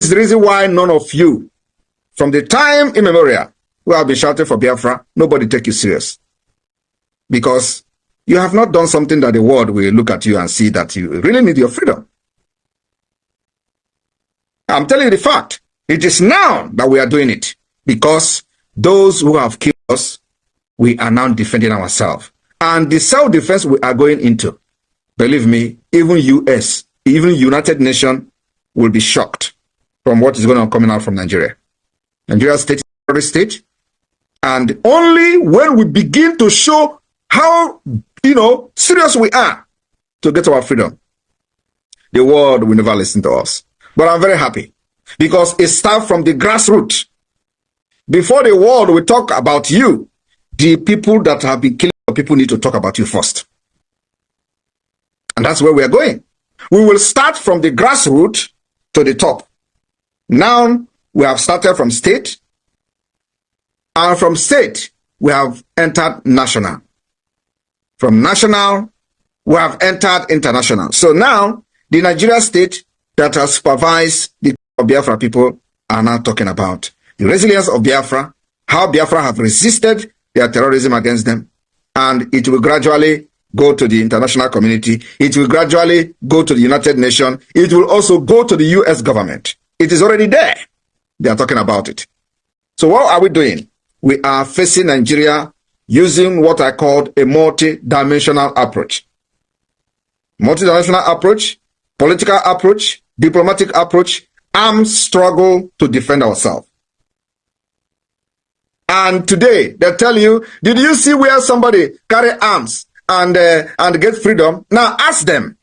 This is the reason why none of you, from the time immemorial, who have been shouting for Biafra, nobody take you serious. Because you have not done something that the world will look at you and see that you really need your freedom. I'm telling you the fact. It is now that we are doing it. Because those who have killed us, we are now defending ourselves. And the self-defense we are going into, believe me, even US, even United Nations will be shocked from what is going on coming out from Nigeria. Nigeria state is a terrorist state. And only when we begin to show how, serious we are to get our freedom, the world will never listen to us. But I'm very happy because it starts from the grassroots. Before the world will talk about you, the people that have been killing people need to talk about you first. And that's where we are going. We will start from the grassroots to the top. Now we have started from state, and from state we have entered national. From national we have entered international. So now the Nigeria state that has supervised the Biafra people are now talking about the resilience of Biafra, how Biafra have resisted their terrorism against them, and it will gradually go to the international community. It will gradually go to the United Nations. It will also go to the US government. It is already there. They are talking about it. So what are we doing? We are facing Nigeria using what I called a multi-dimensional approach. Multi-dimensional approach, political approach, diplomatic approach, armed struggle to defend ourselves. And today, they tell you, did you see where somebody carry arms and get freedom? Now ask them,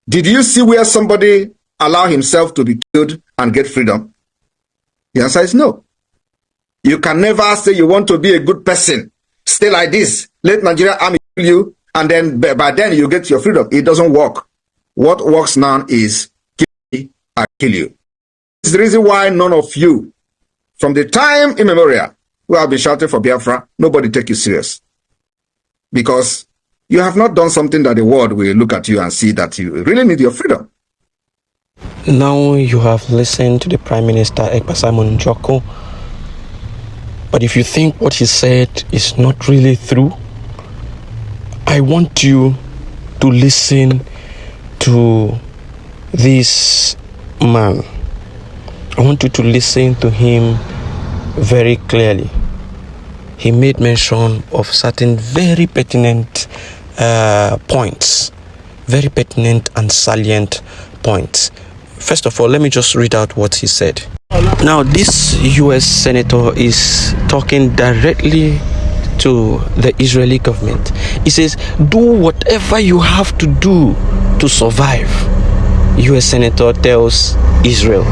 did you see where somebody allow himself to be killed and get freedom? The answer is no. You can never say you want to be a good person. Stay like this. Let Nigeria army kill you, and then by then you get your freedom. It doesn't work. What works now is kill me, I kill you. This is the reason why none of you, from the time immemorial, who have been shouting for Biafra, nobody take you serious. Because you have not done something that the world will look at you and see that you really need your freedom. Now you have listened to the Prime Minister Ekpa Simon Njoko. But if you think what he said is not really true, I want you to listen to this man. I want you to listen to him very clearly. He made mention of certain very pertinent points, very pertinent and salient points. First of all, let me just read out what he said. Now, this US senator is talking directly to the Israeli government. He says, do whatever you have to do to survive. US senator tells Israel,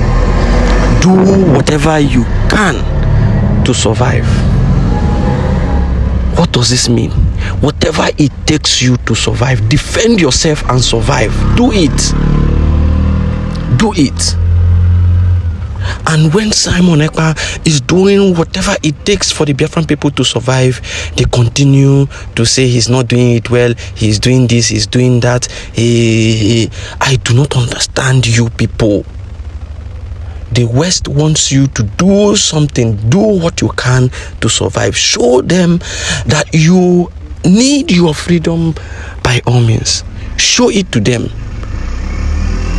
do whatever you can to survive. What does this mean? Whatever it takes you to survive, defend yourself and survive. Do it. Do it. And when Simon Ekpa is doing whatever it takes for the Biafran people to survive, they continue to say he's not doing it well, he's doing this, he's doing that. I do not understand you people. The West wants you to do something, do what you can to survive. Show them that you need your freedom by all means. Show it to them.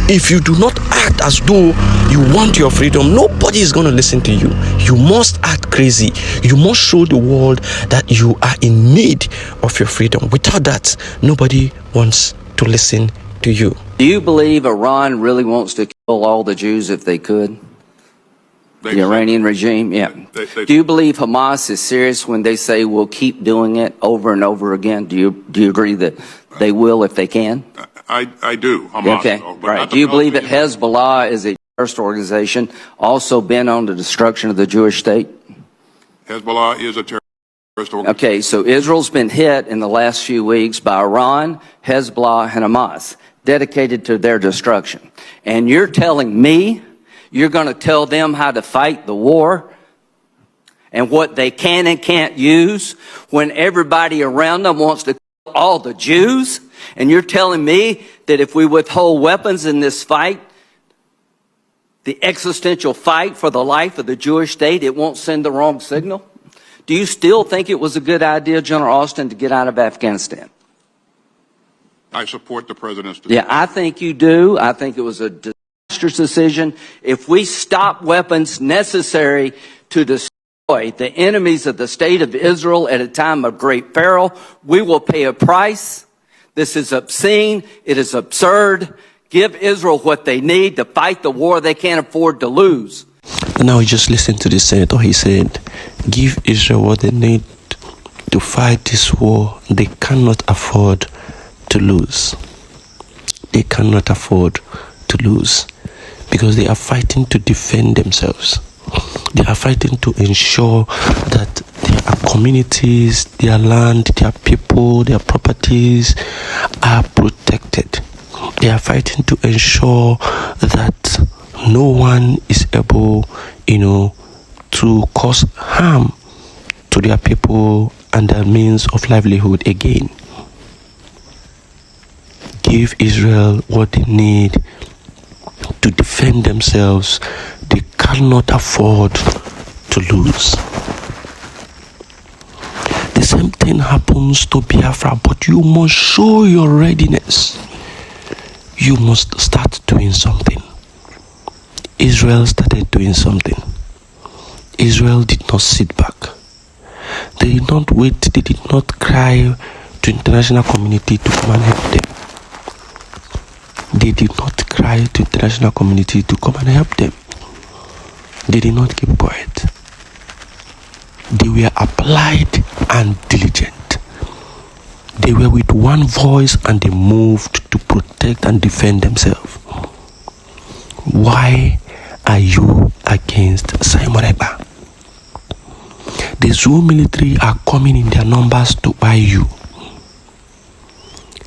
If you do not act as though you want your freedom, nobody is going to listen to you. You must act crazy. You must show the world that you are in need of your freedom. Without that, nobody wants to listen to you. Do you believe Iran really wants to kill all the Jews if they could? The Iranian regime? Yeah. Do you believe Hamas is serious when they say we'll keep doing it over and over again? Do you agree that they will if they can? I do. Hamas, okay. Right. Do you believe that Hezbollah is a terrorist organization also bent on the destruction of the Jewish state? Hezbollah is a terrorist organization. Okay, so Israel's been hit in the last few weeks by Iran, Hezbollah, and Hamas, dedicated to their destruction. And you're telling me you're going to tell them how to fight the war and what they can and can't use when everybody around them wants to kill all the Jews? And you're telling me that if we withhold weapons in this fight, the existential fight for the life of the Jewish state, it won't send the wrong signal? Do you still think it was a good idea, General Austin, to get out of Afghanistan? I support the president's decision. Yeah, I think you do. I think it was a disastrous decision. If we stop weapons necessary to destroy the enemies of the state of Israel at a time of great peril, we will pay a price. This is obscene. It is absurd. Give Israel what they need to fight the war they can't afford to lose. Now just listen to the senator. He said, give Israel what they need to fight this war they cannot afford to lose. They cannot afford to lose because they are fighting to defend themselves. They are fighting to ensure that their communities, their land, their people, their properties are protected. They are fighting to ensure that no one is able, to cause harm to their people and their means of livelihood again. Give Israel what they need to defend themselves. They cannot afford to lose. The same thing happens to Biafra, but you must show your readiness. You must start doing something. Israel started doing something. Israel did not sit back. They did not wait. They did not cry to international community to come and help them. They did not cry to international community to come and help them. They did not keep quiet. They were applied and diligent. They were with one voice and they moved to protect and defend themselves. Why are you against Simon Ekpa? The Zoo military are coming in their numbers to buy you.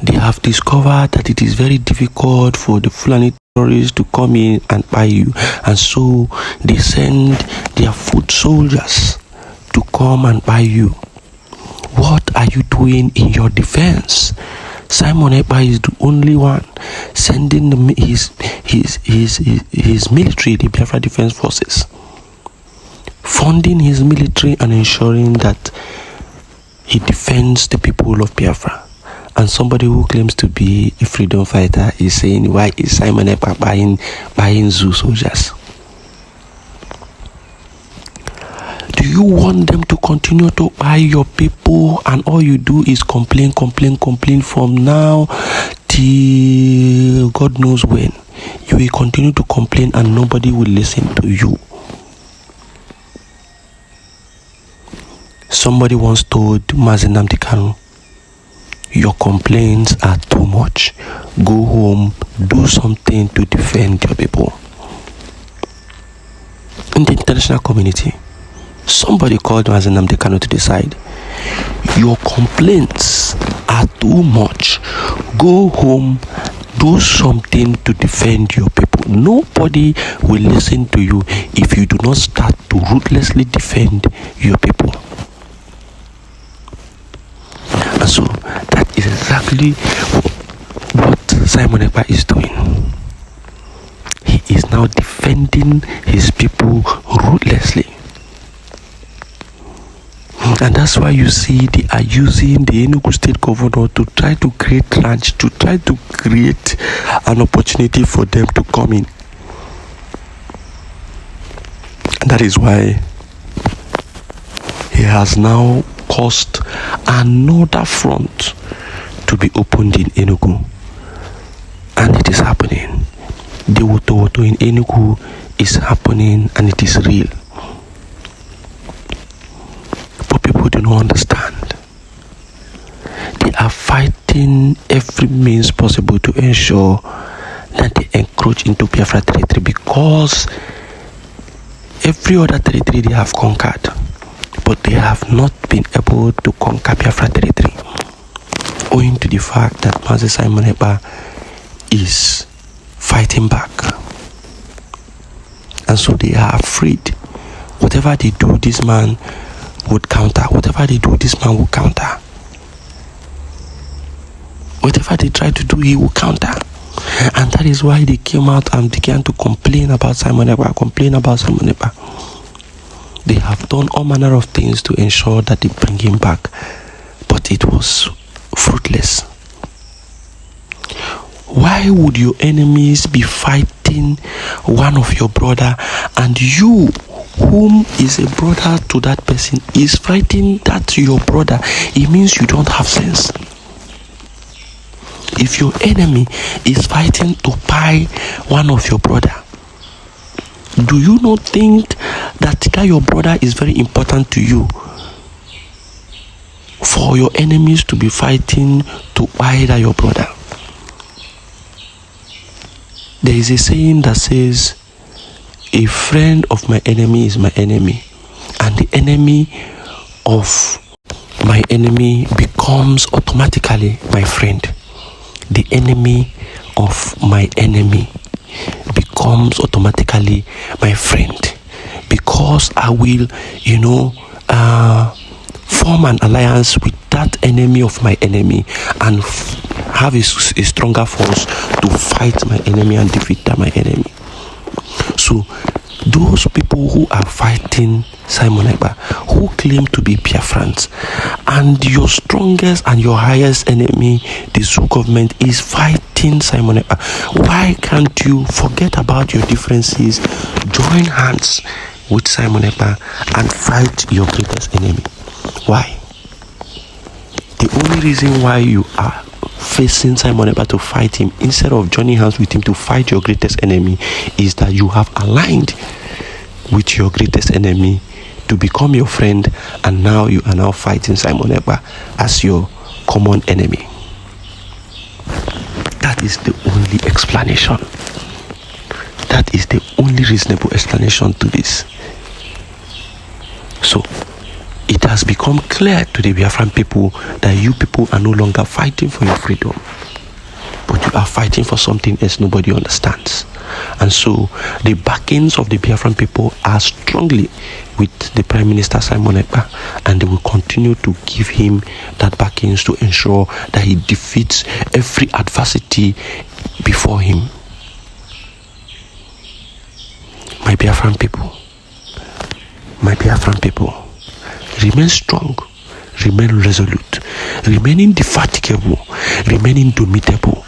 They have discovered that it is very difficult for the Fulani terrorists to come in and buy you, and so they send their foot soldiers to come and buy you. What are you doing in your defense? Simon Ekpa is the only one sending his military, the Biafra Defense Forces, funding his military and ensuring that he defends the people of Biafra. And somebody who claims to be a freedom fighter is saying, why is Simon Ekpa buying Zoo soldiers? Do you want them to continue to buy your people and all you do is complain from now till God knows when? You will continue to complain and nobody will listen to you. Somebody once told Mazi Nnamdi Kanu, your complaints are too much. Go home, do something to defend your people. In the international community, somebody called Mazi Nnamdi Kanu to the side. Your complaints are too much. Go home, do something to defend your people. Nobody will listen to you if you do not start to ruthlessly defend your people. And so that is exactly what Simon Ekpa is doing. He is now defending his people ruthlessly. And that's why you see they are using the Enugu state governor to try to create ranch, to try to create an opportunity for them to come in. And that is why he has now caused another front to be opened in Enugu. And it is happening. The Woto in Enugu is happening and it is real. But people do not understand. They are fighting every means possible to ensure that they encroach into Biafra territory, because every other territory they have conquered, but they have not been able to conquer Biafra territory, owing to the fact that Mazi Simon Ekpa is fighting back. And so they are afraid. Whatever they do, this man would counter. Whatever they do, this man will counter. Whatever they try to do, he will counter. And that is why they came out and began to complain about Simon Ekpa, They have done all manner of things to ensure that they bring him back, but it was fruitless. Why would your enemies be fighting one of your brother, and you, whom is a brother to that person, is fighting that your brother? It means you don't have sense. If your enemy is fighting to buy one of your brother, do you not think that your brother is very important to you? For your enemies to be fighting to buy that your brother. There is a saying that says, a friend of my enemy is my enemy, and the enemy of my enemy becomes automatically my friend. The enemy of my enemy becomes automatically my friend, because I will, form an alliance with that enemy of my enemy and have a stronger force to fight my enemy and defeat my enemy. So those people who are fighting Simon Ekpa, who claim to be Biafrans, and your strongest and your highest enemy, the Zoo government, is fighting Simon Ekpa, why can't you forget about your differences, join hands with Simon Ekpa and fight your greatest enemy? Why? The only reason why you are facing Simon Ekpa to fight him instead of joining hands with him to fight your greatest enemy is that you have aligned with your greatest enemy to become your friend, and now you are now fighting Simon Ekpa as your common enemy. That is the only explanation. That is the only reasonable explanation to this. So it has become clear to the Biafran people that you people are no longer fighting for your freedom, but you are fighting for something else nobody understands. And so the backings of the Biafran people are strongly with the Prime Minister Simon Ekpa, and they will continue to give him that backings to ensure that he defeats every adversity before him. My Biafran people, remain strong, remain resolute, remain indefatigable, remain indomitable,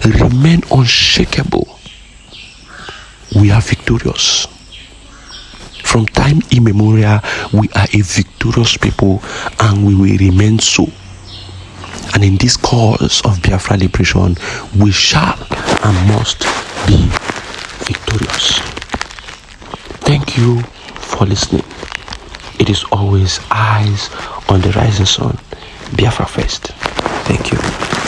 remain unshakable. We are victorious. From time immemorial, we are a victorious people, and we will remain so. And in this cause of Biafra liberation, we shall and must be victorious. Thank you for listening. It is always eyes on the rising sun. Biafra first. Thank you.